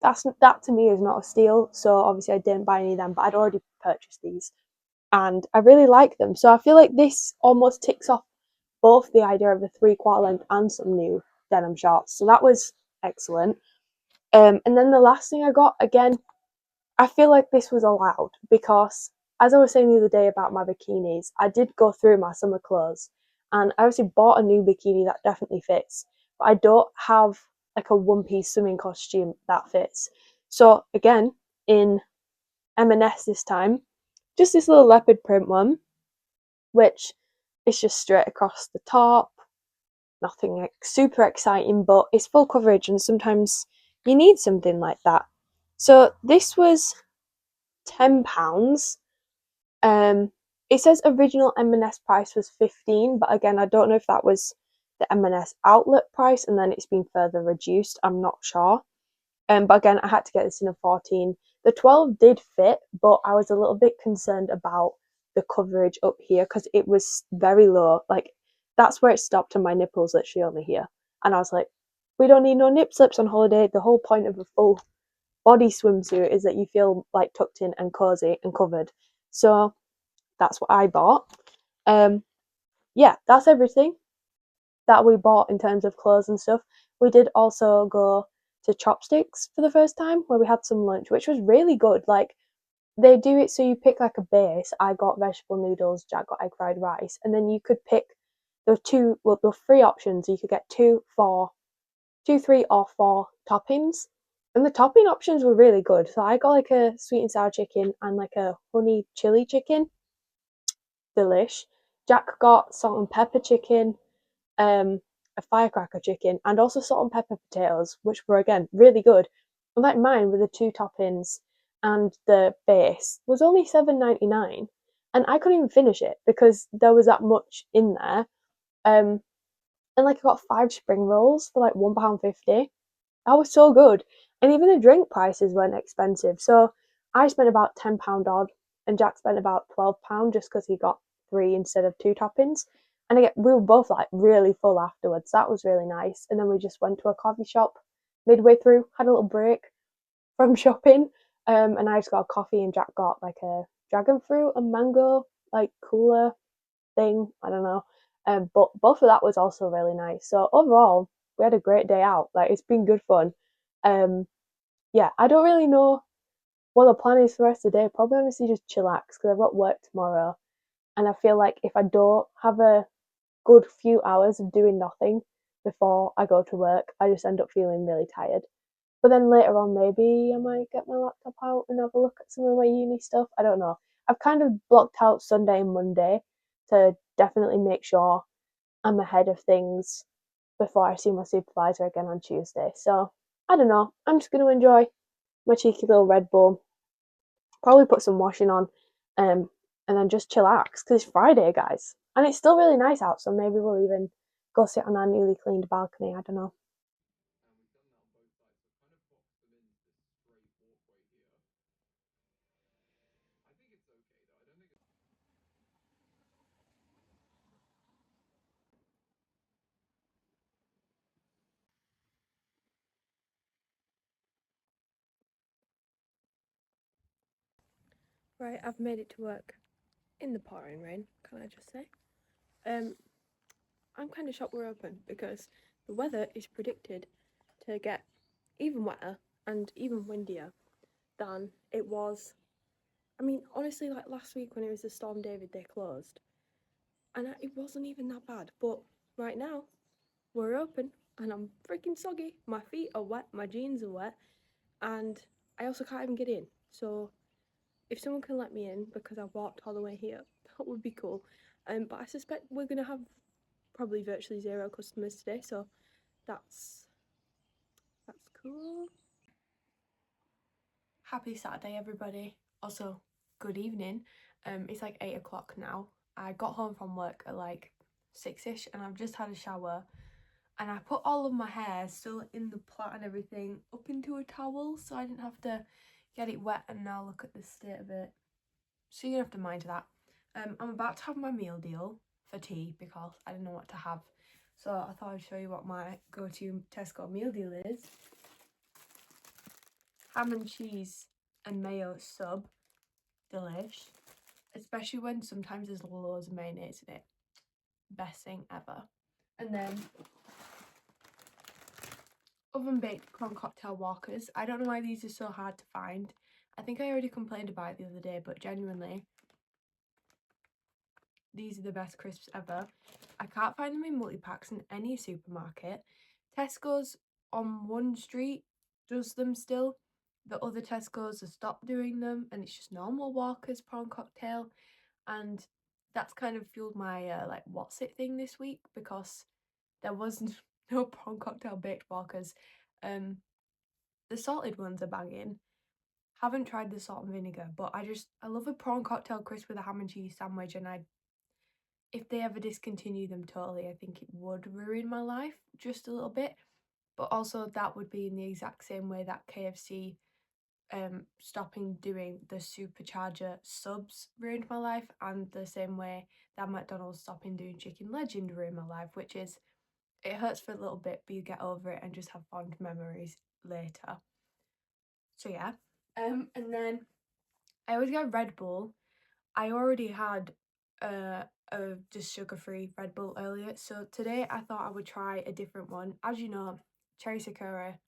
that to me is not a steal. So obviously, I didn't buy any of them, but I'd already purchased these, and I really like them. So I feel like this almost ticks off both the idea of the 3/4 length and some new denim shorts. So that was excellent. And then the last thing I got, again, I feel like this was allowed because, as I was saying the other day about my bikinis, I did go through my summer clothes and I obviously bought a new bikini that definitely fits, but I don't have like a one piece swimming costume that fits. So, again, in M&S this time, just this little leopard print one, which is just straight across the top. Nothing like super exciting, but it's full coverage, and sometimes you need something like that. So this was £10. It says original M&S price was 15, but again, I don't know if that was the M&S outlet price and then it's been further reduced. I'm not sure. But again, I had to get this in a 14. The 12 did fit, but I was a little bit concerned about the coverage up here because it was very low. Like, that's where it stopped, and my nipples literally only here. And I was like, we don't need no nip slips on holiday. The whole point of a full body swimsuit is that you feel like tucked in and cozy and covered. So that's what I bought. Yeah, that's everything that we bought in terms of clothes and stuff. We did also go to Chopsticks for the first time where we had some lunch, which was really good. Like, they do it so you pick like a base. I got vegetable noodles, Jack got egg fried rice, and then you could pick there were three options. You could get two, three, or four toppings. And the topping options were really good. So I got like a sweet and sour chicken and like a honey chili chicken. Delish. Jack got salt and pepper chicken, a firecracker chicken, and also salt and pepper potatoes, which were again really good. And like mine with the two toppings and the base was only £7.99, and I couldn't even finish it because there was that much in there. Um, and like I got 5 spring rolls for like £1.50. That was so good. And even the drink prices weren't expensive. So I spent about £10 odd, and Jack spent about £12 just because he got 3 instead of 2 toppings. And again, we were both like really full afterwards. That was really nice. And then we just went to a coffee shop midway through, had a little break from shopping. And I just got a coffee, and Jack got like a dragon fruit and mango like cooler thing. I don't know. But both of that was also really nice. So overall, we had a great day out. Like it's been good fun. Um, yeah, I don't really know what the plan is for the rest of the day. Probably honestly just chillax because I've got work tomorrow, and I feel like if I don't have a good few hours of doing nothing before I go to work, I just end up feeling really tired. But then later on, maybe I might get my laptop out and have a look at some of my uni stuff. I don't know. I've kind of blocked out Sunday and Monday to definitely make sure I'm ahead of things before I see my supervisor again on Tuesday. So I don't know. I'm just going to enjoy my cheeky little Red Bull, probably put some washing on, and then just chillax because it's Friday, guys. And it's still really nice out, so maybe we'll even go sit on our newly cleaned balcony. I don't know. Right, I've made it to work in the pouring rain, can I just say? Um, I'm kind of shocked we're open because the weather is predicted to get even wetter and even windier than it was. I mean, honestly, like last week when it was the Storm David, they closed, and it wasn't even that bad. But right now, we're open, and I'm freaking soggy. My feet are wet, my jeans are wet, and I also can't even get in. So if someone can let me in because I walked all the way here, that would be cool. But I suspect we're gonna have probably virtually zero customers today, so that's that's cool. Happy Saturday, everybody. Also, good evening. It's like 8 o'clock now. I got home from work at like 6ish, and I've just had a shower. And I put all of my hair still in the plait and everything up into a towel, so I didn't have to get it wet. And now look at the state of it. So you're gonna have to mind that. I'm about to have my meal deal for tea because I didn't know what to have. So I thought I'd show you what my go-to Tesco meal deal is. Ham and cheese and mayo sub, delish. Especially when sometimes there's loads of mayonnaise in it. Best thing ever. And then oven baked corn cocktail walkers. I don't know why these are so hard to find. I think I already complained about it the other day, but genuinely, these are the best crisps ever. I can't find them in multi-packs in any supermarket. Tesco's on one street does them still. The other Tesco's have stopped doing them, and it's just normal Walker's prawn cocktail. And that's kind of fueled my like what's it thing this week because there was no prawn cocktail baked Walkers. The salted ones are banging. Haven't tried the salt and vinegar, but I love a prawn cocktail crisp with a ham and cheese sandwich, and if they ever discontinue them totally, I think it would ruin my life just a little bit. But also that would be in the exact same way that KFC stopping doing the supercharger subs ruined my life, and the same way that McDonald's stopping doing chicken legend ruined my life, which is it hurts for a little bit, but you get over it and just have fond memories later. So yeah. And then I always get Red Bull. I already had a just sugar-free Red Bull earlier, so today I thought I would try a different one. As you know, Cherry Sakura,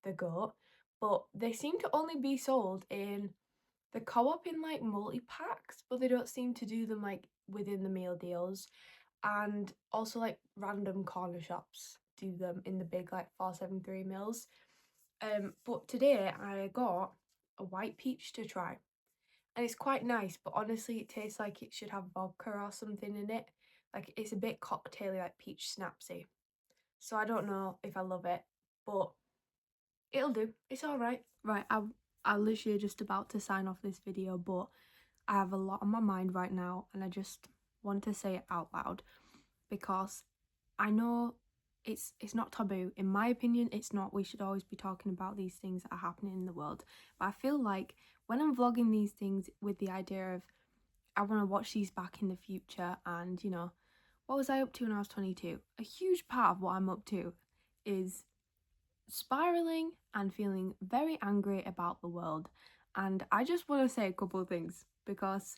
the goat, but they seem to only be sold in the co-op in like multi-packs, but they don't seem to do them like within the meal deals. And also like random corner shops do them in the big like 473 mils. But today I got a white peach to try, and it's quite nice, but honestly it tastes like it should have vodka or something in it. Like it's a bit cocktaily, like peach snapsy. So I don't know if I love it, but it'll do. It's all right. Right, I literally just about to sign off this video, but I have a lot on my mind right now, and I just want to say it out loud because I know it's not taboo. In my opinion, it's not. We should always be talking about these things that are happening in the world. But I feel like when I'm vlogging these things with the idea of I want to watch these back in the future, and what was I up to when I was 22? A huge part of what I'm up to is spiraling and feeling very angry about the world. And I just want to say a couple of things, because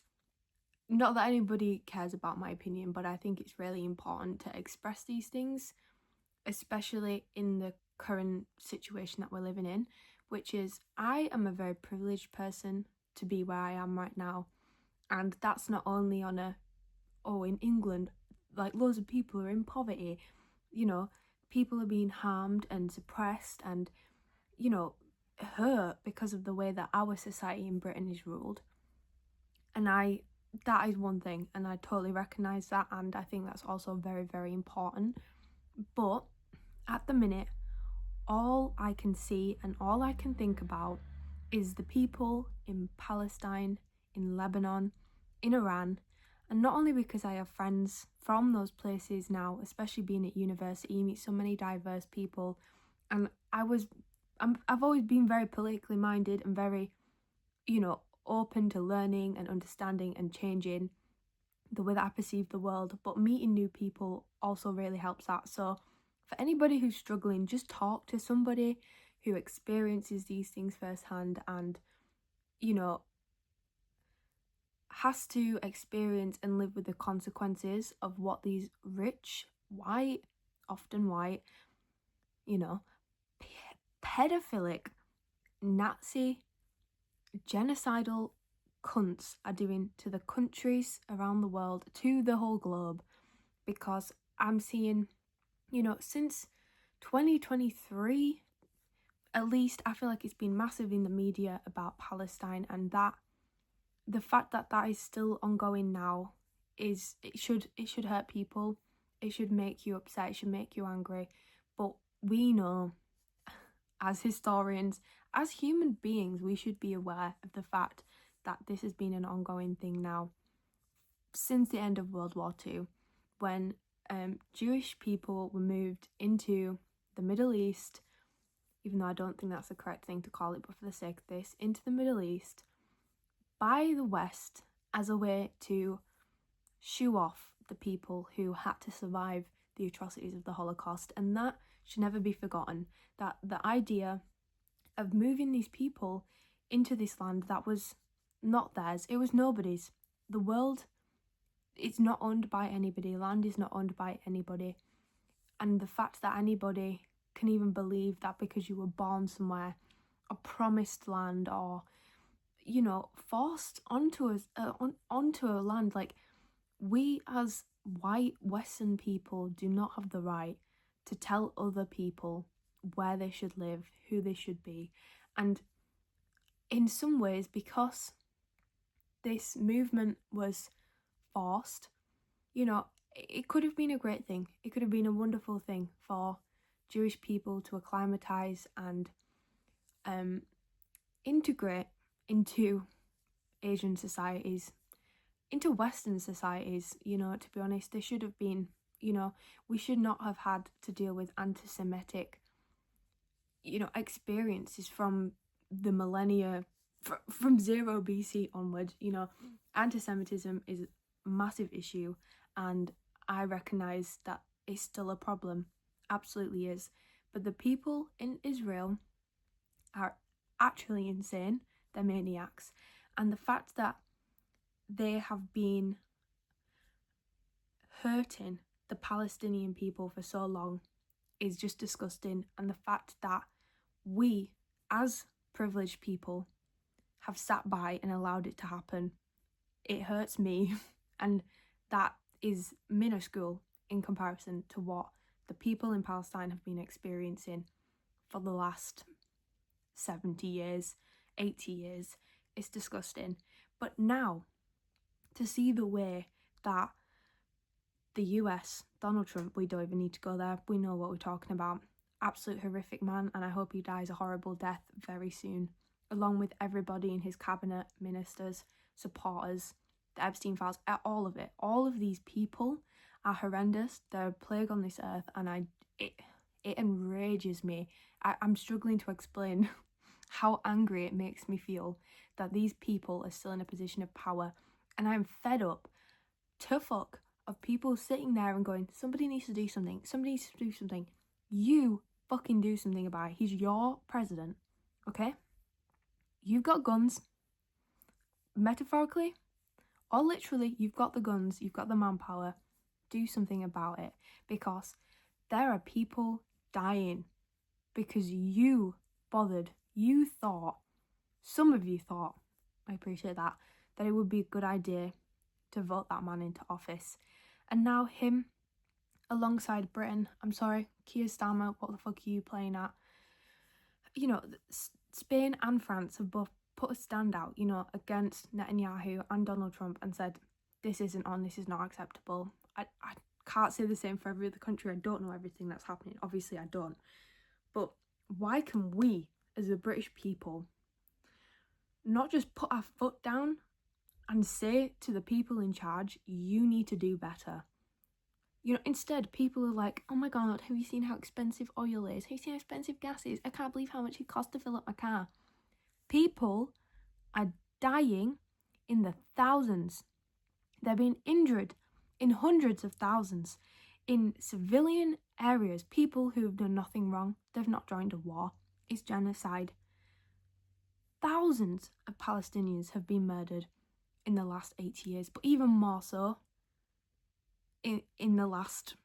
not that anybody cares about my opinion, but I think it's really important to express these things, especially in the current situation that we're living in, which is I am a very privileged person to be where I am right now. And that's not only on in England, like loads of people are in poverty, people are being harmed and suppressed and, hurt because of the way that our society in Britain is ruled. And that is one thing, and I totally recognise that, and I think that's also very, very important. But at the minute, all I can see and all I can think about is the people in Palestine, in Lebanon, in Iran. And not only because I have friends from those places now, especially being at university, you meet so many diverse people. And I've always been very politically minded and very, open to learning and understanding and changing the way that I perceive the world. But meeting new people also really helps that. So for anybody who's struggling, just talk to somebody who experiences these things firsthand and, has to experience and live with the consequences of what these rich, white, often white, pedophilic, Nazi, genocidal cunts are doing to the countries around the world, to the whole globe. Because I'm seeing, since 2023, at least, I feel like it's been massive in the media about Palestine, and that the fact that that is still ongoing now it should hurt people. It should make you upset, it should make you angry. But we know, as historians, as human beings, we should be aware of the fact that this has been an ongoing thing now since the end of World War II, when Jewish people were moved into the Middle East, even though I don't think that's the correct thing to call it, but for the sake of this, into the Middle East by the West as a way to shoo off the people who had to survive the atrocities of the Holocaust. And that should never be forgotten, that the idea of moving these people into this land that was not theirs, it was nobody's. The world, it's not owned by anybody, land is not owned by anybody. And the fact that anybody can even believe that because you were born somewhere, a promised land, or forced onto us onto a land, like, we as white Western people do not have the right to tell other people where they should live, who they should be. And in some ways, because this movement was forced, it could have been a great thing. It could have been a wonderful thing for Jewish people to acclimatise and integrate into Asian societies, into Western societies. To be honest, they should have been, we should not have had to deal with anti-Semitic, experiences from the millennia, from 0 BC onwards. Anti-Semitism is a massive issue, and I recognise that it's still a problem, absolutely is. But the people in Israel are actually insane, they're maniacs. And the fact that they have been hurting the Palestinian people for so long is just disgusting. And the fact that we, as privileged people, have sat by and allowed it to happen, it hurts me. And that is minuscule in comparison to what the people in Palestine have been experiencing for the last 70 years, 80 years. It's disgusting. But now, to see the way that the US, Donald Trump, we don't even need to go there, we know what we're talking about, absolute horrific man, and I hope he dies a horrible death very soon, along with everybody in his cabinet, ministers, supporters, the Epstein files, all of it. All of these people are horrendous. They're a plague on this earth, and it enrages me. I'm struggling to explain how angry it makes me feel that these people are still in a position of power, and I'm fed up to fuck of people sitting there and going, somebody needs to do something, somebody needs to do something. You fucking do something about it. He's your president, okay? You've got guns, metaphorically or literally. You've got the guns, you've got the manpower. Do something about it, because there are people dying because you bothered. You thought, some of you thought, I appreciate that it would be a good idea to vote that man into office. And now him, alongside Britain, I'm sorry, Keir Starmer, what the fuck are you playing at? You know, Spain and France have both put a stand out, you know, against Netanyahu and Donald Trump and said, this isn't on, this is not acceptable. I can't say the same for every other country. I don't know everything that's happening. Obviously, I don't. But why can we, as the British people, not just put our foot down and say to the people in charge, you need to do better? You know, instead, people are like, oh my god, have you seen how expensive oil is? Have you seen how expensive gas is? I can't believe how much it costs to fill up my car. People are dying in the thousands. They're being injured in hundreds of thousands in civilian areas. People who have done nothing wrong. They've not joined a war. It's genocide. Thousands of Palestinians have been murdered in the last 80 years, but even more so in the last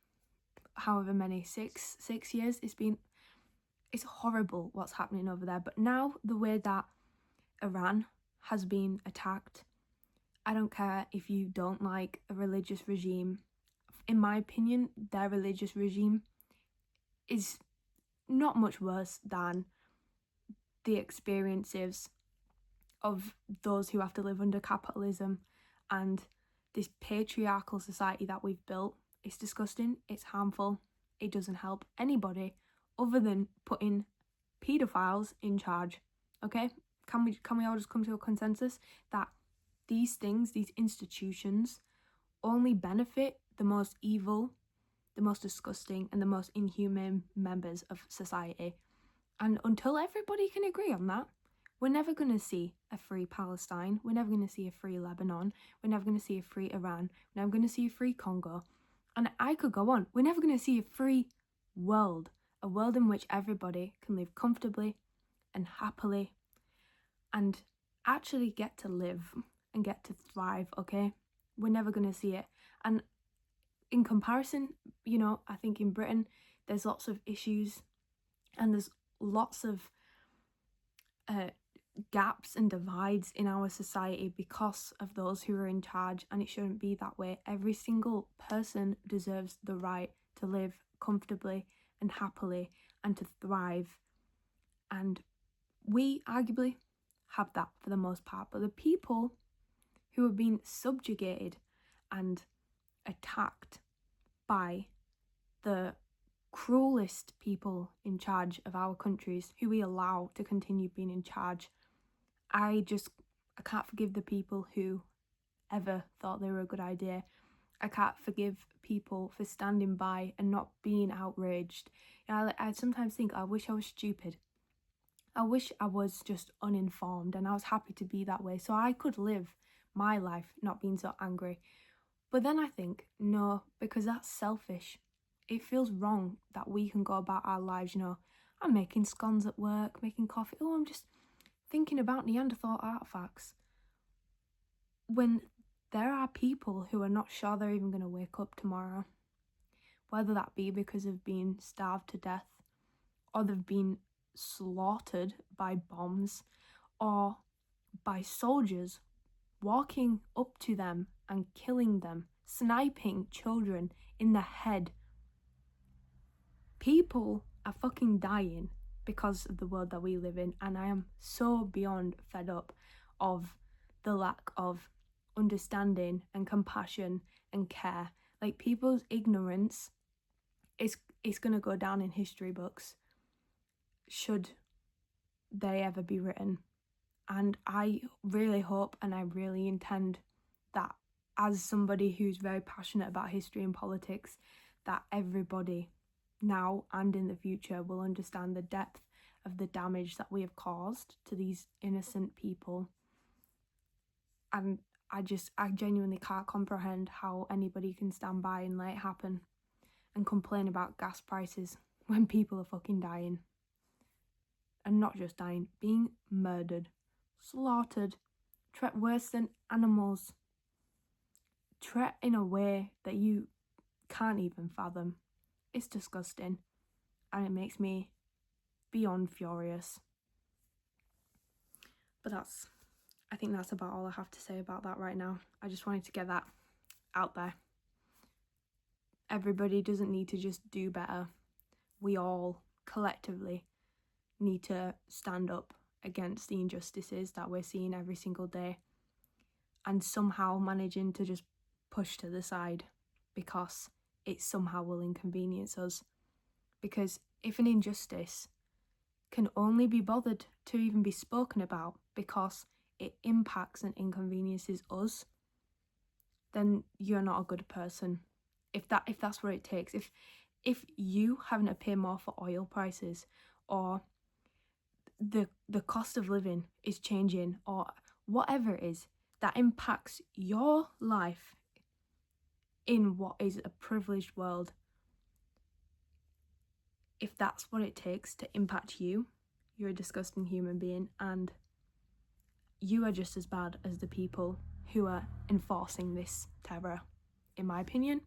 however many, six years. It's horrible what's happening over there. But now the way that Iran has been attacked, I don't care if you don't like a religious regime. In my opinion, their religious regime is not much worse than the experiences of those who have to live under capitalism and this patriarchal society that we've built. It's disgusting, it's harmful, it doesn't help anybody other than putting paedophiles in charge, okay? Can we all just come to a consensus that these things, these institutions, only benefit the most evil, the most disgusting, and the most inhumane members of society? And until everybody can agree on that, we're never going to see a free Palestine. We're never going to see a free Lebanon. We're never going to see a free Iran. We're never going to see a free Congo. And I could go on. We're never going to see a free world. A world in which everybody can live comfortably and happily and actually get to live and get to thrive, okay? We're never going to see it. And in comparison, you know, I think in Britain, there's lots of issues and there's lots of gaps and divides in our society because of those who are in charge, and it shouldn't be that way. Every single person deserves the right to live comfortably and happily and to thrive, and we arguably have that for the most part. But the people who have been subjugated and attacked by the cruelest people in charge of our countries, who we allow to continue being in charge, I can't forgive the people who ever thought they were a good idea. I can't forgive people for standing by and not being outraged. You know, I sometimes think, I wish I was stupid. I wish I was just uninformed and I was happy to be that way so I could live my life not being so angry. But then I think, no, because that's selfish. It feels wrong that we can go about our lives, you know, I'm making scones at work, making coffee, oh, I'm just thinking about Neanderthal artifacts, when there are people who are not sure they're even going to wake up tomorrow, whether that be because of being starved to death or they've been slaughtered by bombs or by soldiers walking up to them and killing them, sniping children in the head. People are fucking dying because of the world that we live in, and I am so beyond fed up of the lack of understanding and compassion and care. Like, people's ignorance is going to go down in history books should they ever be written. And I really hope and I really intend that as somebody who's very passionate about history and politics, that everybody now and in the future will understand the depth of the damage that we have caused to these innocent people. And I genuinely can't comprehend how anybody can stand by and let it happen and complain about gas prices when people are fucking dying. And not just dying, being murdered, slaughtered, treated worse than animals, treated in a way that you can't even fathom. It's disgusting, and it makes me beyond furious. But I think that's about all I have to say about that right now. I just wanted to get that out there. Everybody doesn't need to just do better. We all collectively need to stand up against the injustices that we're seeing every single day, and somehow managing to just push to the side because it somehow will inconvenience us. Because if an injustice can only be bothered to even be spoken about because it impacts and inconveniences us, then you're not a good person. If that's what it takes, if you having to pay more for oil prices, or the cost of living is changing, or whatever it is that impacts your life in what is a privileged world, if that's what it takes to impact you, you're a disgusting human being, and you are just as bad as the people who are enforcing this terror. In my opinion,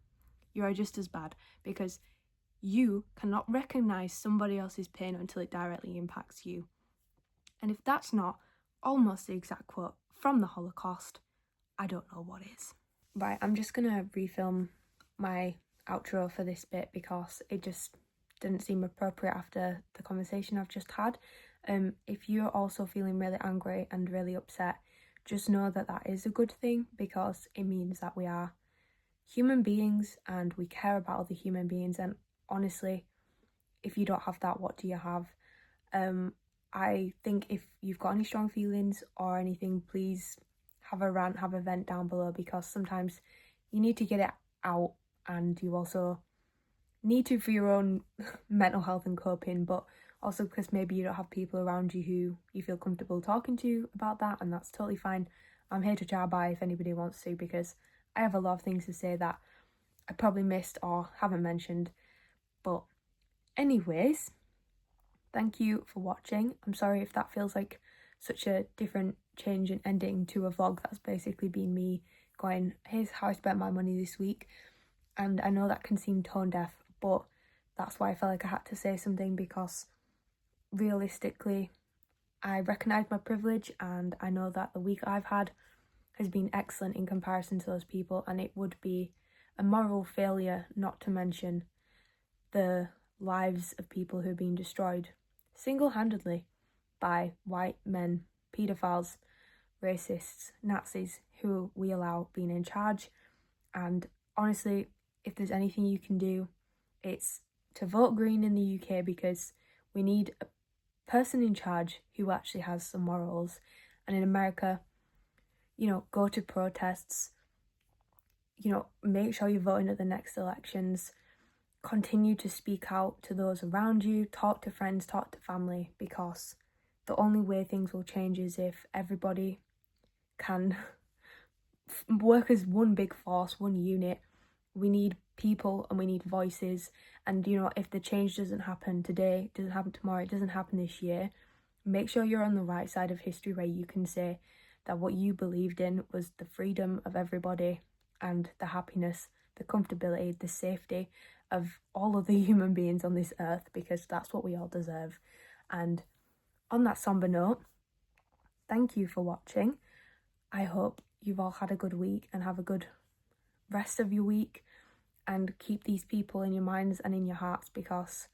you are just as bad, because you cannot recognise somebody else's pain until it directly impacts you. And if that's not almost the exact quote from the Holocaust, I don't know what is. Right, I'm just going to refilm my outro for this bit because it just didn't seem appropriate after the conversation I've just had. If you're also feeling really angry and really upset, just know that that is a good thing, because it means that we are human beings and we care about other human beings. And honestly, if you don't have that, what do you have? I think if you've got any strong feelings or anything, please have a rant, have a vent down below, because sometimes you need to get it out, and you also need to for your own mental health and coping, but also because maybe you don't have people around you who you feel comfortable talking to about that, and that's totally fine. I'm here to jar by if anybody wants to, because I have a lot of things to say that I probably missed or haven't mentioned. But anyways, thank you for watching. I'm sorry if that feels like such a different change and ending to a vlog that's basically been me going, here's how I spent my money this week. And I know that can seem tone deaf, but that's why I felt like I had to say something, because realistically, I recognise my privilege, and I know that the week I've had has been excellent in comparison to those people, and it would be a moral failure not to mention the lives of people who are being destroyed single-handedly by white men, paedophiles, racists, Nazis, who we allow being in charge. And honestly, if there's anything you can do, it's to vote Green in the UK, because we need a person in charge who actually has some morals. And in America, go to protests, make sure you're voting at the next elections, continue to speak out to those around you, talk to friends, talk to family, because the only way things will change is if everybody can work as one big force, one unit. We need people and we need voices, and if the change doesn't happen today, it doesn't happen tomorrow, it doesn't happen this year, make sure you're on the right side of history, where you can say that what you believed in was the freedom of everybody and the happiness, the comfortability, the safety of all of the human beings on this earth, because that's what we all deserve. And on that somber note, thank you for watching. I hope you've all had a good week and have a good rest of your week, and keep these people in your minds and in your hearts, because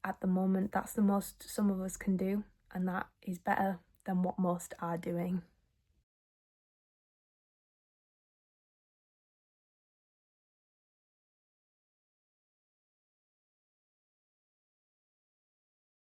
at the moment that's the most some of us can do, and that is better than what most are doing.